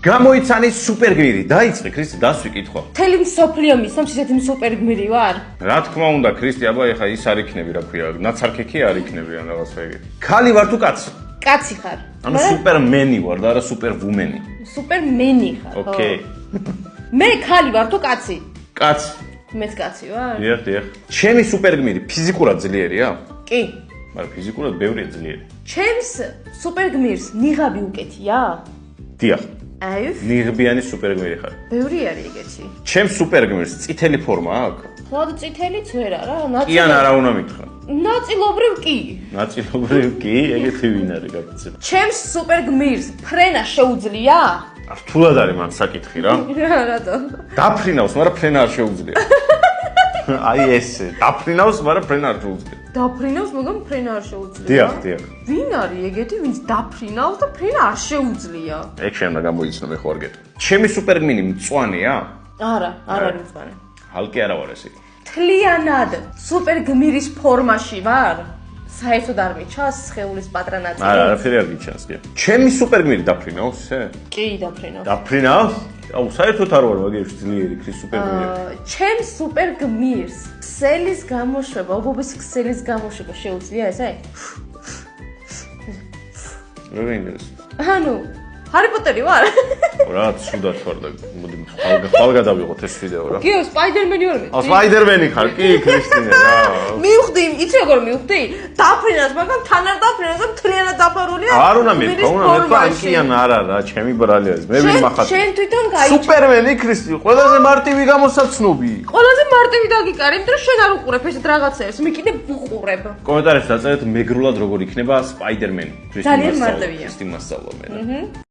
გამოიცანი სუპერგმირი, დაიწყე ქრისტე, დასვი კითხვა. მთელი მსოფლიო მისამს ისეთი სუპერგმირი ვარ? რა თქმა უნდა, ქრისტე, აბა ეხა ის არ იქნები, რა ქვია, ნაცარქექი არ იქნები ან რაღაცა ეგეთი. ხალი ვარ თუ კაცი? კაცი ხარ. ანუ სუპერმენი ვარ და არა სუპერვუმენი. სუპერმენი ხარ. ოკეი. მე ხალი ვარ თუ კაცი? კაცი. მეც კაცი ვარ? დიახ. ჩემი სუპერგმირი ფიზიკურად ძლიერია? კი. მაგრამ ფიზიკურად ბევრია ძლიერი. ჩემს სუპერგმირს ნიღაბი უკეთია? დიახ. აი, ნიღბიანი სუპერგმირი ხარ. ბევრი არის ეგეთი. ჩემს სუპერგმირს წითელი ფორმა აქვს? ხლად წითელიც ვერ არა, კი ან არა უნდა მითხრა. ნაწილობრივ კი. ნაწილობრივ კი, ეგეთი ვინ არის გაგიცემა. ჩემს სუპერგმირს ფრენა შეუძლია? რთულად არის მან საკითხი რა. რატო? დაფრინავს, მაგრამ ფრენა არ შეუძლია. აი ესე, დაფრინავს, მაგრამ ფრენა არ შეუძლია. დაფრინავს, მაგრამ ფრენა არ შეუძლია. დიახ. ვინ არის ეგეთი, ვინც დაფრინავს და ფრენა არ შეუძლია? ეგ შეიძლება გამოიცნო მე ხوار გეტყვი. ჩემი სუპერგმირი მწვანეა? არა, არ არის მწვანე. ჰალკი არა ვარ ესე. თლიანად სუპერგმირის ფორმაში ვარ? საერთოდ არ მიჩას სხეულის პატრა ნაწილი? არა, არაფერი არ გიჩანს კი. ჩემი სუპერგმირი დაფრინავს ესე? კი, დაფრინავს. დაფრინავს? აუ, საერთოდ არ ვარ მაგერში ძლიერი ქრის სუპერგმირი. ჩემს სუპერგმირს ქსელის გამოშვება, ობობის ქსელის გამოშვება შეუძლია ესე? რა გინდეს? ანუ ჰარი პოტერი ვარ? რა ცუდად ვარ და მოდი ხალ გადავიღოთ ეს ვიდეო რა. კი, სპაიდერმენი ვარ მე. სპაიდერმენი ხარ კი ქრისტინე რა. მივხვდი, იცი როგორ მივხვდი? დაფრინავს, მაგრამ თან არ დაფრინავს და მთლიანად დაფარულია. არ უნდა მეთქვა, უნდა მეთქვა ანკიან არა რა, ჩემი ბრალი არის. მე ვინ მახატ. შენ თვითონ გაიჩინე. სუპერმენი ქრისტი, ყველაზე მარტივი გამოსაცნობი. ყველაზე მარტივი დაგიკარი, იმიტომ რომ შენ არ უყურებ ესეთ რაღაცებს, მე კიდე ვუყურებ. კომენტარებში დაწერეთ მეგრულად როგორ იქნება სპაიდერმენი. ძალიან მარტივია. ქრისტი მასწავლა მე.